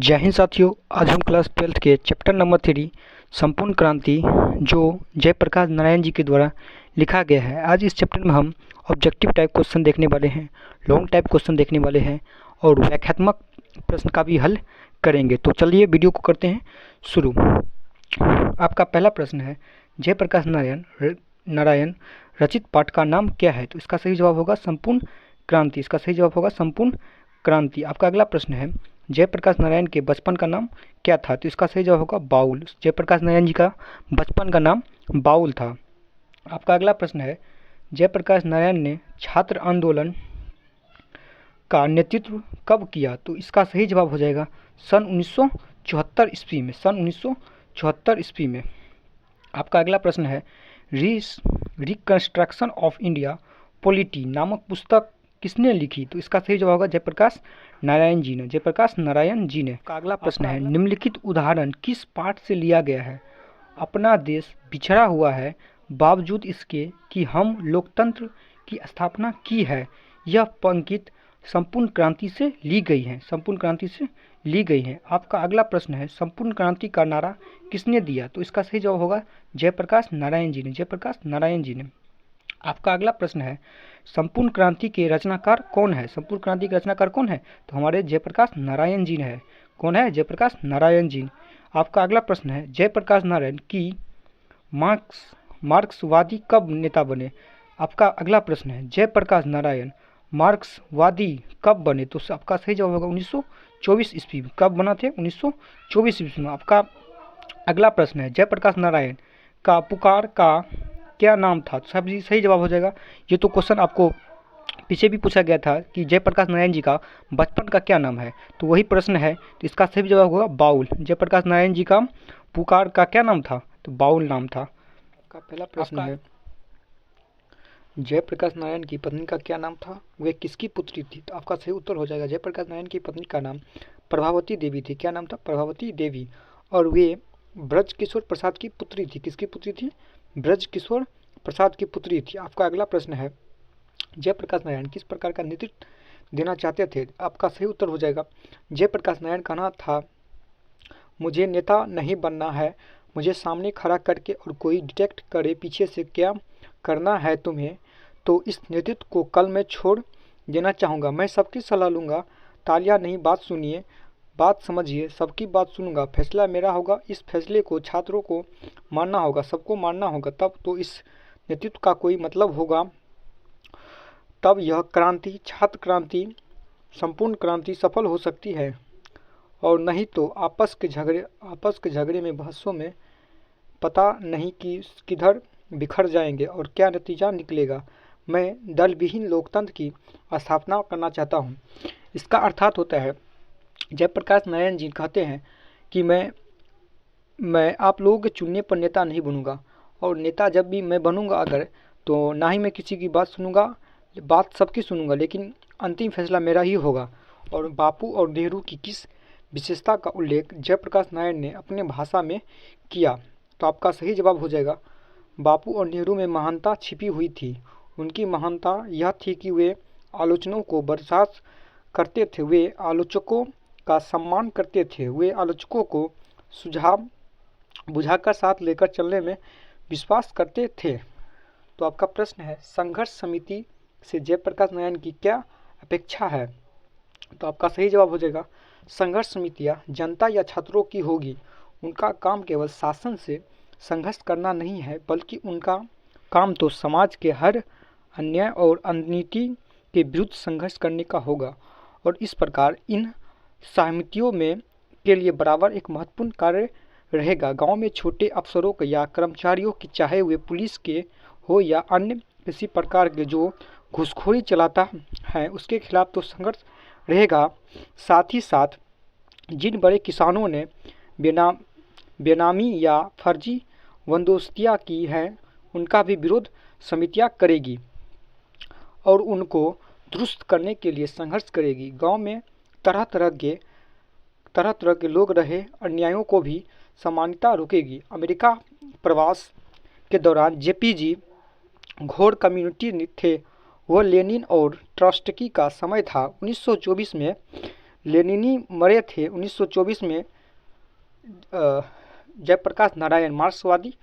जय हिंद साथियों। आज हम क्लास 12th के चैप्टर नंबर 3 संपूर्ण क्रांति जो जयप्रकाश नारायण जी के द्वारा लिखा गया है। आज इस चैप्टर में हम ऑब्जेक्टिव टाइप क्वेश्चन देखने वाले हैं, लॉन्ग टाइप क्वेश्चन देखने वाले हैं और व्याख्यात्मक प्रश्न का भी हल करेंगे। तो चलिए वीडियो को करते हैं शुरू। आपका पहला प्रश्न है, जयप्रकाश नारायण रचित पाठ का नाम क्या है? तो इसका सही जवाब होगा संपूर्ण क्रांति। इसका सही जवाब होगा संपूर्ण क्रांति। आपका अगला प्रश्न है, जयप्रकाश नारायण के बचपन का नाम क्या था? तो इसका सही जवाब होगा बाउल। जयप्रकाश नारायण जी का बचपन का नाम बाउल था। आपका अगला प्रश्न है, जयप्रकाश नारायण ने छात्र आंदोलन का नेतृत्व कब किया? तो इसका सही जवाब हो जाएगा सन 1974 ईस्वी में। सन 1974 ईस्वी में। आपका अगला प्रश्न है, रिकंस्ट्रक्शन ऑफ इंडिया पॉलिटी नामक पुस्तक किसने लिखी? तो इसका सही जवाब होगा जयप्रकाश नारायण जी ने। जयप्रकाश नारायण जी ने। का अगला प्रश्न है, निम्नलिखित उदाहरण किस पाठ से लिया गया है? अपना देश बिछड़ा हुआ है बावजूद इसके कि हम लोकतंत्र की स्थापना की है। यह पंक्ति संपूर्ण क्रांति से ली गई है। संपूर्ण क्रांति से ली गई है। आपका अगला प्रश्न है, संपूर्ण क्रांति का नारा किसने दिया? तो इसका सही जवाब होगा जयप्रकाश नारायण जी ने। जयप्रकाश नारायण जी ने। आपका अगला प्रश्न है, संपूर्ण क्रांति के रचनाकार कौन है? संपूर्ण क्रांति के रचनाकार कौन है? तो हमारे जयप्रकाश नारायण जी है। कौन है? जयप्रकाश नारायण जी। आपका अगला प्रश्न है, जयप्रकाश नारायण की मार्क्सवादी कब नेता बने? आपका अगला प्रश्न है, जयप्रकाश नारायण मार्क्सवादी कब बने? तो आपका सही जवाब होगा 1924 ईस्वी में। कब बना थे? 1924 ईस्वी में। आपका अगला प्रश्न है, जयप्रकाश नारायण का पुकार का क्या नाम था? सब सही जवाब हो जाएगा। ये तो क्वेश्चन आपको पीछे भी पूछा गया था कि जयप्रकाश नारायण जी का बचपन का क्या नाम है, तो वही प्रश्न है। तो इसका सही जवाब होगा बाउल। जयप्रकाश नारायण जी का पुकार का क्या नाम था? तो बाउल नाम था। आपका पहला प्रश्न है, जयप्रकाश नारायण की पत्नी का क्या नाम था? वे किसकी पुत्री थी? तो आपका सही उत्तर हो जाएगा जयप्रकाश नारायण की पत्नी का नाम प्रभावती देवी थी। क्या नाम था? प्रभावती देवी। और वे ब्रजकिशोर प्रसाद की पुत्री थी। किसकी पुत्री थी? ब्रजकिशोर प्रसाद की पुत्री थी। आपका अगला प्रश्न है, जयप्रकाश नारायण किस प्रकार का नेतृत्व देना चाहते थे? आपका सही उत्तर हो जाएगा जयप्रकाश नारायण का नाम था, मुझे नेता नहीं बनना है, मुझे सामने खड़ा करके और कोई डिटेक्ट करे पीछे से क्या करना है तुम्हें, तो इस नेतृत्व को कल मैं छोड़ देना चाहूँगा। मैं सबकी सलाह लूँगा, तालियां नहीं बात सुनिए, बात समझिए, सबकी बात सुनूंगा, फैसला मेरा होगा, इस फैसले को छात्रों को मानना होगा, सबको मानना होगा, तब तो इस नेतृत्व का कोई मतलब होगा, तब यह क्रांति, छात्र क्रांति, संपूर्ण क्रांति सफल हो सकती है, और नहीं तो आपस के झगड़े में, बहसों में पता नहीं कि किधर बिखर जाएंगे और क्या नतीजा निकलेगा। मैं दल विहीन लोकतंत्र की स्थापना करना चाहता हूँ। इसका अर्थात होता है, जयप्रकाश नारायण जी कहते हैं कि मैं आप लोगों के चुनने पर नेता नहीं बनूंगा, और नेता जब भी मैं बनूंगा अगर, तो ना ही मैं किसी की बात सुनूंगा, बात सबकी सुनूंगा, लेकिन अंतिम फैसला मेरा ही होगा। और बापू और नेहरू की किस विशेषता का उल्लेख जयप्रकाश नारायण ने अपने भाषा में किया? तो आपका सही जवाब हो जाएगा, बापू और नेहरू में महानता छिपी हुई थी। उनकी महानता यह थी कि वे आलोचनाओं को बर्दाश्त करते थे, वे आलोचकों का सम्मान करते थे, वे आलोचकों को सुझाव बुझाकर साथ लेकर चलने में विश्वास करते थे। तो आपका प्रश्न है, संघर्ष समिति से जयप्रकाश नारायण की क्या अपेक्षा है? तो आपका सही जवाब हो जाएगा, संघर्ष समितियां जनता या छात्रों की होगी। उनका काम केवल शासन से संघर्ष करना नहीं है, बल्कि उनका काम तो समाज के हर अन्याय और अननीति के विरुद्ध संघर्ष करने का होगा। और इस प्रकार इन समितियों में के लिए बराबर एक महत्वपूर्ण कार्य रहेगा। गांव में छोटे अफसरों या कर्मचारियों की, चाहे वे पुलिस के हो या अन्य किसी प्रकार के, जो घूसखोरी चलाता है, उसके खिलाफ तो संघर्ष रहेगा। साथ ही साथ जिन बड़े किसानों ने बेनामी या फर्जी बंदोबस्तियाँ की हैं, उनका भी विरोध समितियाँ करेगी और उनको दुरुस्त करने के लिए संघर्ष करेगी। गांव में तरह तरह के लोग रहे, अन्यायों को भी समानता रोकेगी। अमेरिका प्रवास के दौरान जेपीजी घोर कम्युनिटी थे। वह लेनिन और ट्रॉट्स्की का समय था। 1924 में लेनिनी मरे थे। 1924 में जयप्रकाश नारायण मार्क्सवादी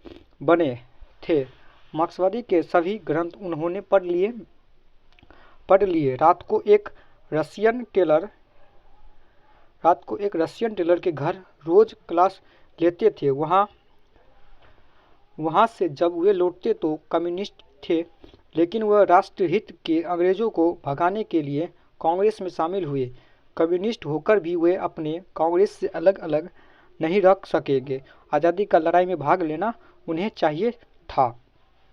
बने थे। मार्क्सवादी के सभी ग्रंथ उन्होंने पढ़ लिए। रात को एक रशियन टेलर के घर रोज क्लास लेते थे। वहाँ से जब वे लौटते तो कम्युनिस्ट थे, लेकिन वह राष्ट्रहित के अंग्रेजों को भगाने के लिए कांग्रेस में शामिल हुए। कम्युनिस्ट होकर भी वे अपने कांग्रेस से अलग नहीं रख सकेंगे। आज़ादी का लड़ाई में भाग लेना उन्हें चाहिए था।